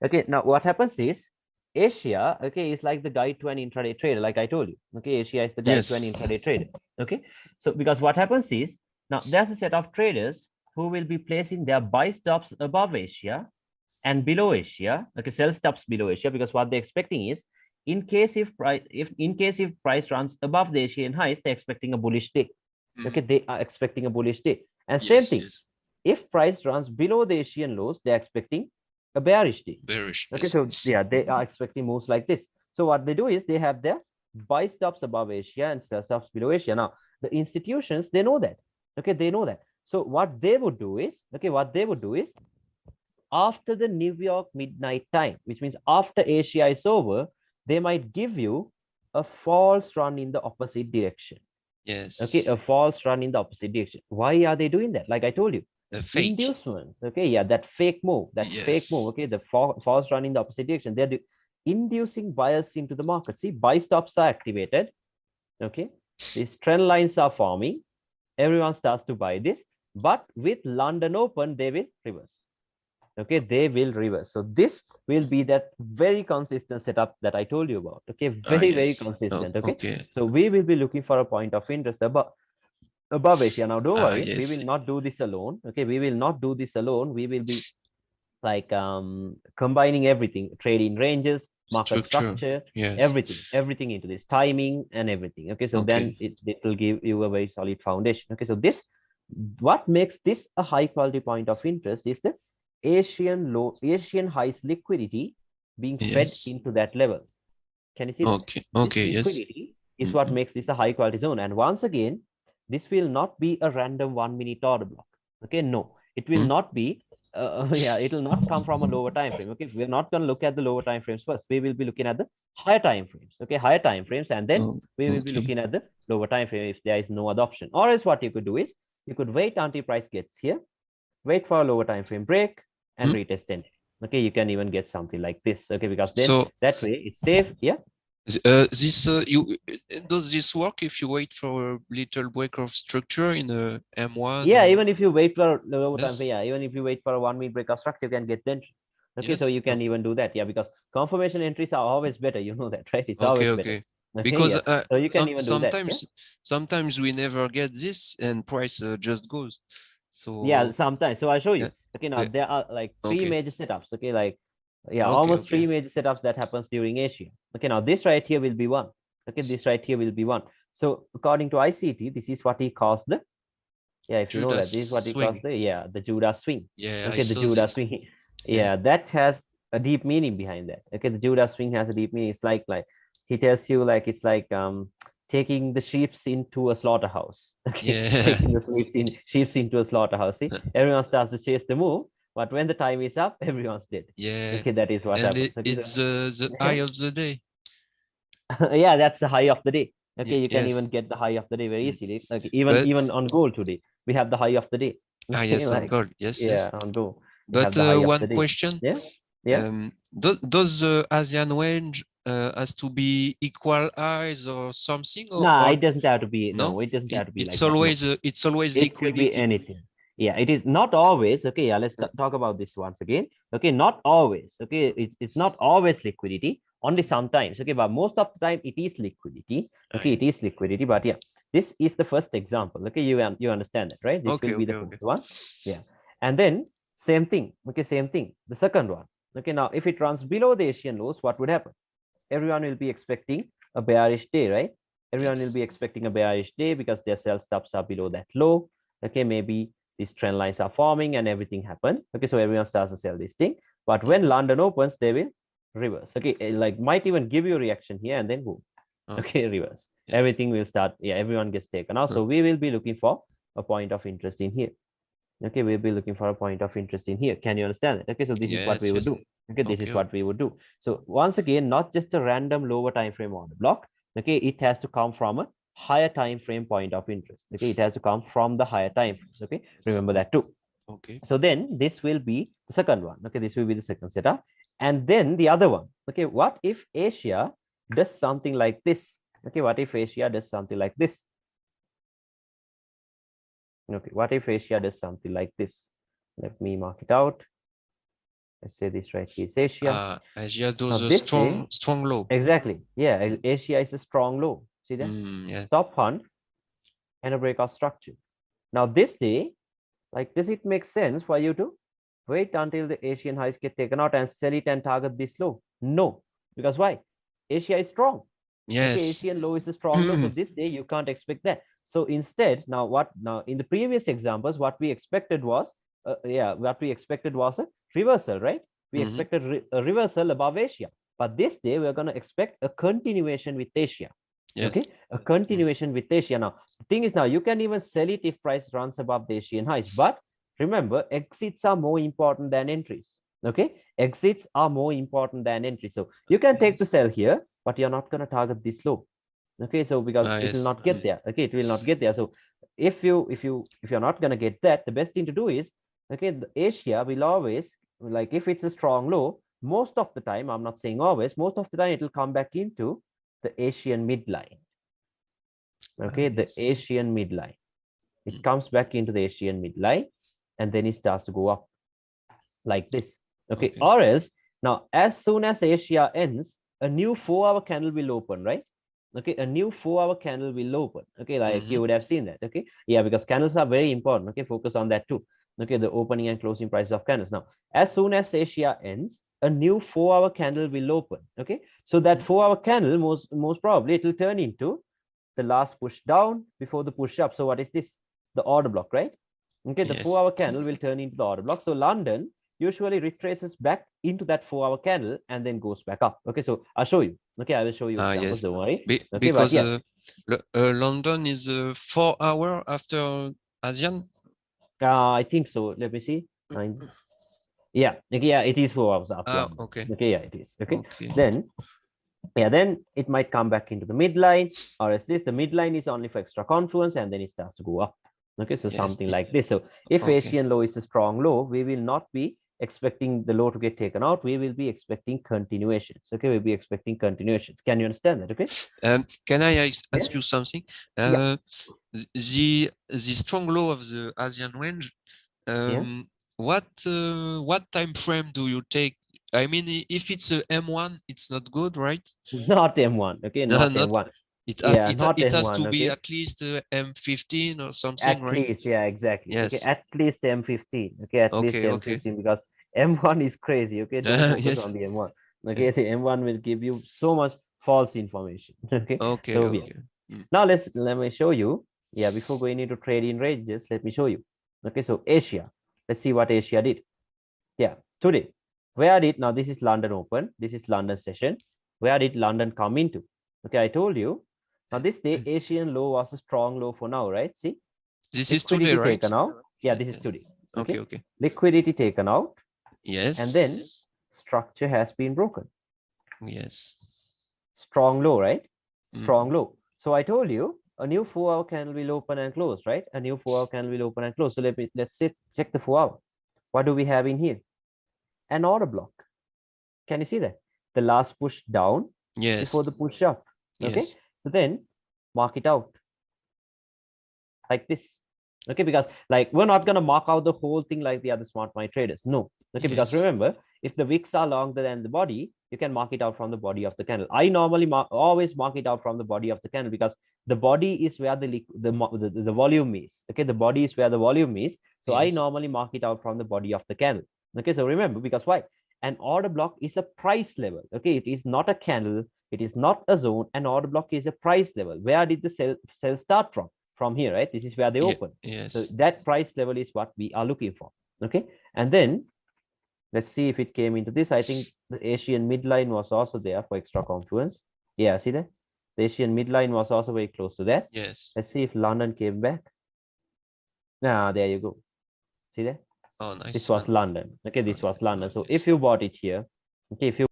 Okay, now what happens is Asia, okay, is like the guide to an intraday trader, like I told you. Okay, Asia is the guide to an Yes. intraday trader. Okay, so because what happens is now there's a set of traders who will be placing their buy stops above Asia and below Asia. Okay, sell stops below Asia, because what they're expecting is in case if price runs above the Asian highs, they're expecting a bullish day. Okay, Mm. they are expecting a bullish day. And same Yes, thing, yes. if price runs below the Asian lows, they're expecting a bearish day. Bearish. Okay, Yes. so yeah, they are expecting moves like this. So what they do is they have their buy stops above Asia and sell stops below Asia. Now, the institutions, they know that. Okay, they know that. So what they would do is, after the New York midnight time, which means after Asia is over, they might give you a false run in the opposite direction. Okay, Yes. a false run in the opposite direction. Why are they doing that? Like I told you, A fake. inducements. Okay, yeah, that fake move, Yes. okay, the false run in the opposite direction. They're inducing buyers into the market. See, buy stops are activated. Okay, these trend lines are forming. Everyone starts to buy this, but with London open, they will reverse. Okay, they will reverse. So this will be that very consistent setup that I told you about. Okay, Ah, very yes. Oh, consistent. Okay, okay. so we will be looking for a point of interest above Asia. Now, don't Ah, worry, we yes. will not do this alone. Okay, we will not do this alone. We will be like combining everything, trading ranges, market Structure. structure, Yes. everything into this, timing and everything. Okay, so then Okay. it will give you a very solid foundation. Okay, so this, what makes this a high quality point of interest is the Asian highs liquidity being fed Yes. into that level. Can you see that? Okay. This Okay. Yes. liquidity is what Mm-hmm. makes this a high quality zone. And once again, this will not be a random 1 minute order block. Okay, no, it will Mm. not be. Yeah, it will not come from a lower time frame. Okay, we're not going to look at the lower time frames first. We will be looking at the higher time frames. Okay, higher time frames, and then Oh, we will be okay. looking at the lower time frame if there is no other option. Or else, what you could do is you could wait until price gets here, wait for a lower time frame break, and Mm. retest it. Okay, you can even get something like this. Okay, because then So that way it's safe. Yeah. this you does this work if you wait for a little break of structure in a M1 Yeah, or even if you wait for the lower time, yes? yeah, even if you wait for a 1 minute break of structure, you can get the entry. Okay, so Yes. you can even do that. Yeah, because confirmation entries are always better. You know that, right? It's Okay, always better. okay. Okay, Because yeah. So you can even do that. Yeah. sometimes we never get this and price just goes. Yeah, So sometimes. So I'll show you. yeah, Okay, now yeah. there are like three Okay, major setups. Okay, like yeah, okay, almost three okay. major setups that happens during Asia. Okay, now this right here will be one. Okay, this right here will be one. So according to ICT, this is what he calls the, yeah, if you know Judas that, this is what he calls swing. the, yeah, the Judah swing. Yeah, I Okay, the saw Judah this. swing. Yeah. Yeah, that has a deep meaning behind that. Okay, the Judah swing has a deep meaning. It's like he tells you like it's like taking the sheeps into a slaughterhouse. Okay, Yeah. taking the sheeps into a slaughterhouse. See, everyone starts to chase the move, but when the time is up, everyone's dead. Yeah. Okay, that is what And happens. Okay, so it's the eye of the day. yeah, that's the high of the day. Okay, you can Yes. even get the high of the day very Mm. easily. Like even But on gold today, we have the high of the day. ah Okay, yes, on like gold. Yes, yeah, yes. on gold we But have the high of one the day. question. Yeah, yeah. Does the ASEAN range has to be equal highs or something No, or it doesn't have to be. no? No, it doesn't have to be like that. No, It's always it could be liquidity. anything. Yeah, it is not always. Okay, yeah, let's Uh, talk about this once again. Okay, not always. Okay, it's not always liquidity. Only sometimes. Okay, but most of the time it is liquidity. ah, Okay, it yes. is liquidity. But yeah, this is the first example. Okay, you understand that, right? This will Okay, be okay, the okay. first one. Yeah, and then same thing. Okay, same thing. The second one. Okay, now if it runs below the Asian lows, what would happen? Everyone will be expecting a bearish day, right? Everyone will be Yes. expecting a bearish day because their sell stops are below that low. Okay, maybe these trend lines are forming and everything happened. Okay, so everyone starts to sell this thing. But when Mm-hmm. London opens, they will reverse. Okay, like might even give you a reaction here and then boom. Oh, Okay, reverse. yes. Everything will start. Yeah, everyone gets taken out. Huh. So we will be looking for a point of interest in here. Okay, we'll be looking for a point of interest in here. Can you understand it? Okay, so this is what we Yes, would yes. do. Okay, this Okay, is okay. what we would do. So once again, not just a random lower time frame order block. Okay, it has to come from a higher time frame point of interest. Okay, it has to come from the higher time frames. Okay, Yes. remember that too. Okay. So then this will be the second one. Okay, this will be the second setup. And then the other one. Okay, what if Asia does something like this? Okay, what if Asia does something like this? Okay, what if Asia does something like this? Let me mark it out. let's say this right here is Asia. Asia Now does a this day, strong low. exactly, yeah, Asia is a strong low. See that? Yeah. Top hunt and a breakout structure. Now this day, like, does it make sense for you to wait until the Asian highs get taken out and sell it and target this low? No, because why? Asia is strong. Okay, Yes. Asian low is a strong low. So this day you can't expect that. So instead, now in the previous examples, what we expected was a reversal, right? We expected a reversal above Asia. But this day we're going to expect a continuation with Asia. Yes. Okay, a continuation with Asia. Now, the thing is, now you can even sell it if price runs above the Asian highs. But remember, exits are more important than entries. Okay, exits are more important than entries. So you can take the sell here, but you're not going to target this low. Okay, so because it will not get there. Okay, it will not get there. So if you're not going to get that, the best thing to do is, okay, the Asia will always, like, if it's a strong low, most of the time, I'm not saying always, most of the time it will come back into the Asian midline. Okay, the Asian midline. It comes back into the Asian midline, and then it starts to go up like this. Okay, or else, now as soon as Asia ends, a new 4-hour candle will open, right? Okay, a new 4-hour candle will open. Okay, like you would have seen that. Okay, yeah, because candles are very important. Okay, focus on that too. Okay, the opening and closing price of candles. Now, as soon as Asia ends, a new 4-hour candle will open. Okay, so that 4-hour candle, most probably it will turn into the last push down before the push up. So what is this? The order block, right? Okay, the 4-hour candle will turn into the order block. So London usually retraces back into that 4-hour candle and then goes back up. Okay, so I'll show you. Okay, I will show you examples. Don't worry. Okay, because London is 4 hours after Asian. I think so. Let me see. Yeah, okay, yeah, it is 4 hours after. Okay. Okay, yeah, it is. Okay. Then it might come back into the midline, or as this, the midline is only for extra confluence, and then it starts to go up. Okay, so something like this. So if Asian low is a strong low, we will not be expecting the low to get taken out. We will be expecting continuations. Okay, we'll be expecting continuations. Can you understand that? Okay. Can I ask you something? The strong low of the Asian range. What time frame do you take? I mean, if it's a M1, it's not good, right? Not M1. Okay, not M1. It not has M1, to be okay? at least M15 or something, At right? least, yeah, exactly. Yes. Okay, at least M15. Okay, at least M15, because M1 is crazy. Okay, don't focus on the M1. Okay, the M1 will give you so much false information. Okay. Now let me show you. Yeah, before going into trading ranges, let me show you. Okay, so Asia. Let's see what Asia did. Yeah, today. Where did, now this is London open, this is London session. Where did London come into? Okay, I told you. Now this day, Asian low was a strong low for now, right? See, this is today, right? Taken out. Yeah, this is today. Okay. Liquidity taken out. Yes. And then structure has been broken. Yes. Strong low, right? Strong low. So I told you a new 4-hour candle will open and close, right? A new 4-hour candle will open and close. So let's check the 4-hour. What do we have in here? An order block. Can you see that? The last push down before the push up. Okay. So then mark it out like this. Okay, because like we're not going to mark out the whole thing like the other smart money traders. No. Okay, because remember, if the wicks are longer than the body, you can mark it out from the body of the candle. I normally always mark it out from the body of the candle, because the body is where the volume is. Okay, the body is where the volume is. So I normally mark it out from the body of the candle. Okay, so remember, because why? An order block is a price level. Okay, it is not a candle. It is not a zone. An order block is a price level. Where did the sell start from? From here, right? This is where they open. So that price level is what we are looking for. Okay, and then let's see if it came into this. I think the Asian midline was also there for extra confluence. Yeah, see that? The Asian midline was also very close to that. Yes. Let's see if London came back. Ah, there you go. See that? Oh, nice. This was London. Okay, this was London. So if you bought it here, okay, if you